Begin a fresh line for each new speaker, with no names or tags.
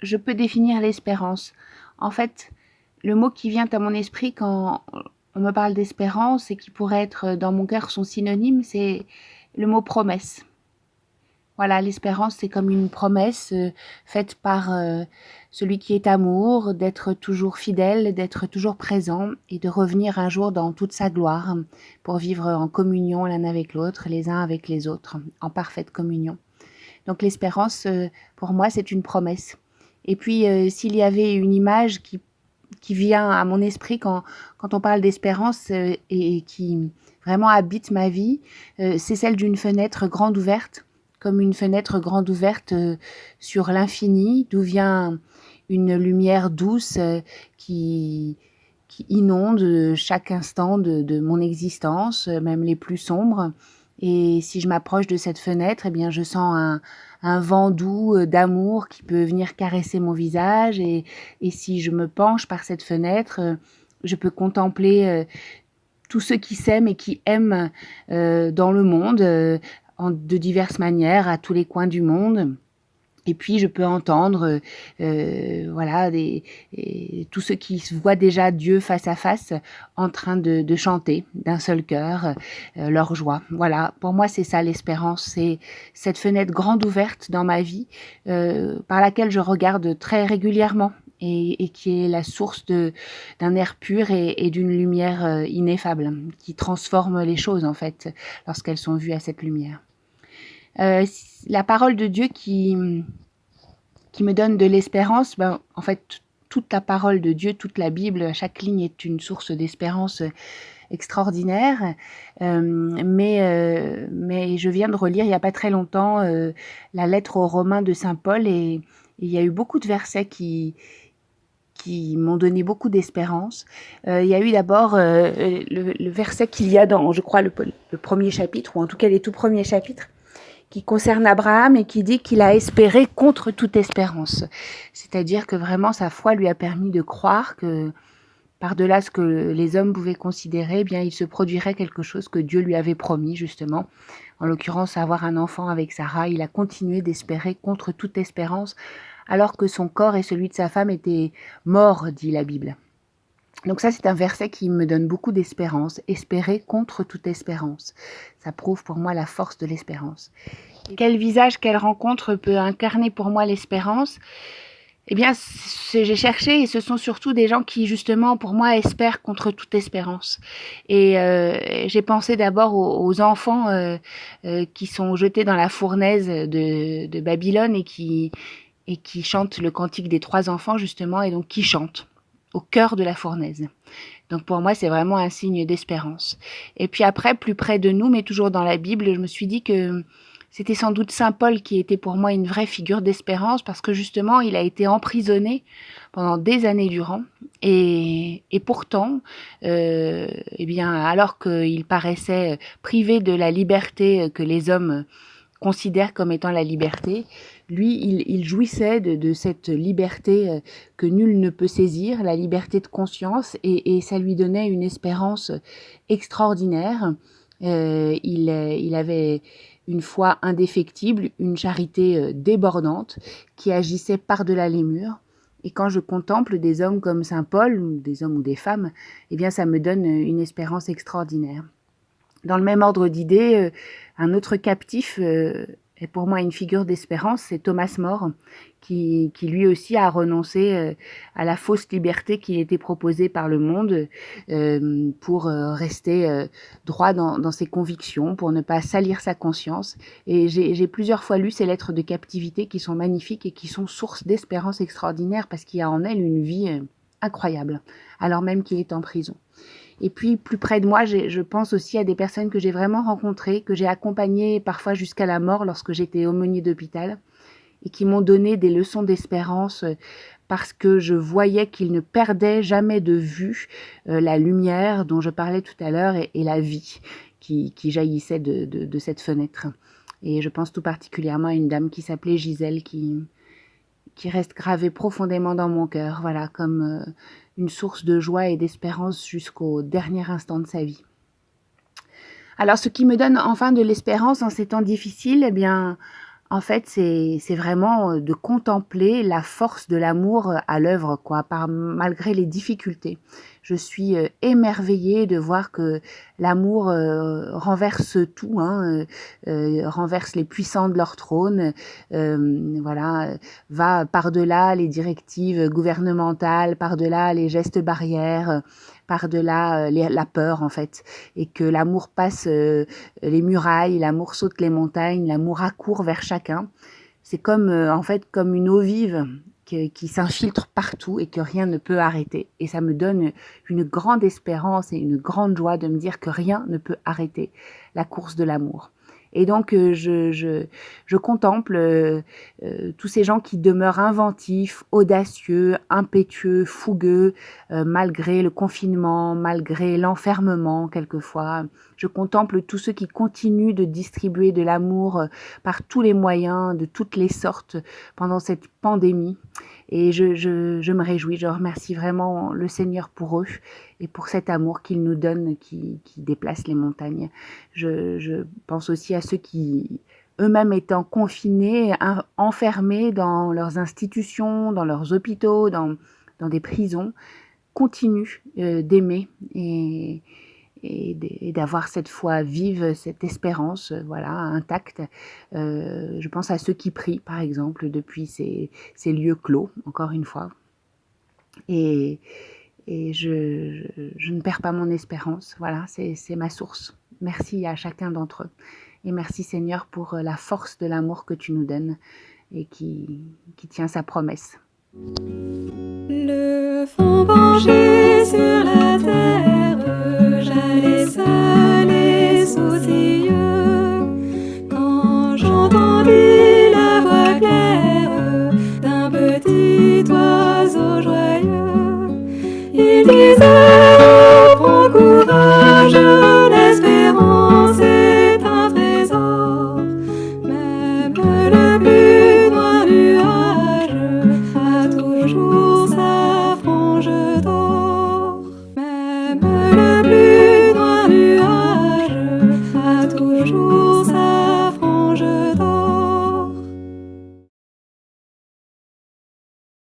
je peux définir l'espérance? En fait, le mot qui vient à mon esprit quand on me parle d'espérance et qui pourrait être dans mon cœur son synonyme, c'est le mot promesse. Voilà, l'espérance, c'est comme une promesse faite par celui qui est amour, d'être toujours fidèle, d'être toujours présent et de revenir un jour dans toute sa gloire pour vivre en communion l'un avec l'autre, les uns avec les autres, en parfaite communion. Donc l'espérance, pour moi, c'est une promesse. Et puis, s'il y avait une image qui vient à mon esprit quand on parle d'espérance et qui vraiment habite ma vie, c'est celle d'une fenêtre grande ouverte, comme une fenêtre grande ouverte sur l'infini, d'où vient une lumière douce qui inonde chaque instant de mon existence, même les plus sombres. Et si je m'approche de cette fenêtre, eh bien, je sens un vent doux d'amour qui peut venir caresser mon visage. Et si je me penche par cette fenêtre, je peux contempler tous ceux qui s'aiment et qui aiment dans le monde, de diverses manières, à tous les coins du monde. Et puis je peux entendre voilà, tous ceux qui voient déjà Dieu face à face en train de chanter d'un seul cœur leur joie. Voilà, pour moi c'est ça l'espérance, c'est cette fenêtre grande ouverte dans ma vie par laquelle je regarde très régulièrement et qui est la source d'un air pur et d'une lumière ineffable qui transforme les choses en fait lorsqu'elles sont vues à cette lumière. La parole de Dieu qui me donne de l'espérance, en fait, toute la parole de Dieu, toute la Bible, chaque ligne est une source d'espérance extraordinaire. Mais je viens de relire il n'y a pas très longtemps la lettre aux Romains de Saint Paul et il y a eu beaucoup de versets qui m'ont donné beaucoup d'espérance. Il y a eu d'abord le verset qu'il y a dans, je crois, le premier chapitre, ou en tout cas les tout premiers chapitres, qui concerne Abraham et qui dit qu'il a espéré contre toute espérance. C'est-à-dire que vraiment sa foi lui a permis de croire que par-delà ce que les hommes pouvaient considérer, eh bien il se produirait quelque chose que Dieu lui avait promis justement. En l'occurrence, avoir un enfant avec Sarah, il a continué d'espérer contre toute espérance, alors que son corps et celui de sa femme étaient morts, dit la Bible. Donc ça, c'est un verset qui me donne beaucoup d'espérance. Espérer contre toute espérance. Ça prouve pour moi la force de l'espérance. Quel visage, quelle rencontre peut incarner pour moi l'espérance ? Eh bien, j'ai cherché et ce sont surtout des gens qui, justement, pour moi, espèrent contre toute espérance. Et j'ai pensé d'abord aux enfants qui sont jetés dans la fournaise de Babylone et qui chantent le cantique des 3 enfants, justement, et donc qui chantent au cœur de la fournaise. Donc pour moi, c'est vraiment un signe d'espérance. Et puis après, plus près de nous, mais toujours dans la Bible, je me suis dit que c'était sans doute Saint Paul qui était pour moi une vraie figure d'espérance parce que justement, il a été emprisonné pendant des années durant. Et pourtant, eh bien, alors qu'il paraissait privé de la liberté que les hommes considère comme étant la liberté, lui, il jouissait de cette liberté que nul ne peut saisir, la liberté de conscience, et ça lui donnait une espérance extraordinaire. Il avait une foi indéfectible, une charité débordante qui agissait par-delà les murs. Et quand je contemple des hommes comme Saint Paul, ou des hommes ou des femmes, eh bien ça me donne une espérance extraordinaire. Dans le même ordre d'idées, un autre captif est pour moi une figure d'espérance, c'est Thomas More, qui lui aussi a renoncé à la fausse liberté qui était proposée par le monde pour rester droit dans ses convictions, pour ne pas salir sa conscience. Et j'ai plusieurs fois lu ces lettres de captivité qui sont magnifiques et qui sont source d'espérance extraordinaire parce qu'il y a en elles une vie incroyable, alors même qu'il est en prison. Et puis, plus près de moi, je pense aussi à des personnes que j'ai vraiment rencontrées, que j'ai accompagnées parfois jusqu'à la mort lorsque j'étais aumônier d'hôpital, et qui m'ont donné des leçons d'espérance parce que je voyais qu'ils ne perdaient jamais de vue la lumière dont je parlais tout à l'heure et la vie qui jaillissait de cette fenêtre. Et je pense tout particulièrement à une dame qui s'appelait Gisèle, qui reste gravée profondément dans mon cœur, voilà, comme une source de joie et d'espérance jusqu'au dernier instant de sa vie. Alors, ce qui me donne enfin de l'espérance en ces temps difficiles, eh bien, En fait, c'est vraiment, de contempler la force de l'amour, à l'œuvre quoi, malgré les difficultés. Je suis, émerveillée de voir que l'amour, renverse tout, hein, renverse les puissants de leur trône, voilà, va par-delà les directives gouvernementales, par-delà les gestes barrières, par-delà, la peur en fait, et que l'amour passe, les murailles, l'amour saute les montagnes, l'amour accourt vers chacun. C'est comme, en fait, comme une eau vive qui s'infiltre partout et que rien ne peut arrêter. Et ça me donne une grande espérance et une grande joie de me dire que rien ne peut arrêter la course de l'amour. Et donc, je contemple tous ces gens qui demeurent inventifs, audacieux, impétueux, fougueux, malgré le confinement, malgré l'enfermement quelquefois. Je contemple tous ceux qui continuent de distribuer de l'amour par tous les moyens, de toutes les sortes, pendant cette pandémie. Et je me réjouis, je remercie vraiment le Seigneur pour eux et pour cet amour qu'il nous donne, qui déplace les montagnes. Je pense aussi à ceux qui, eux-mêmes étant confinés, enfermés dans leurs institutions, dans leurs hôpitaux, dans des prisons, continuent d'aimer et d'avoir cette foi vive, cette espérance, voilà, intacte. Je pense à ceux qui prient, par exemple, depuis ces lieux clos, encore une fois. Et, et je ne perds pas mon espérance. Voilà, c'est ma source. Merci à chacun d'entre eux. Et merci Seigneur pour la force de l'amour que tu nous donnes et qui tient sa promesse.
Le vent berger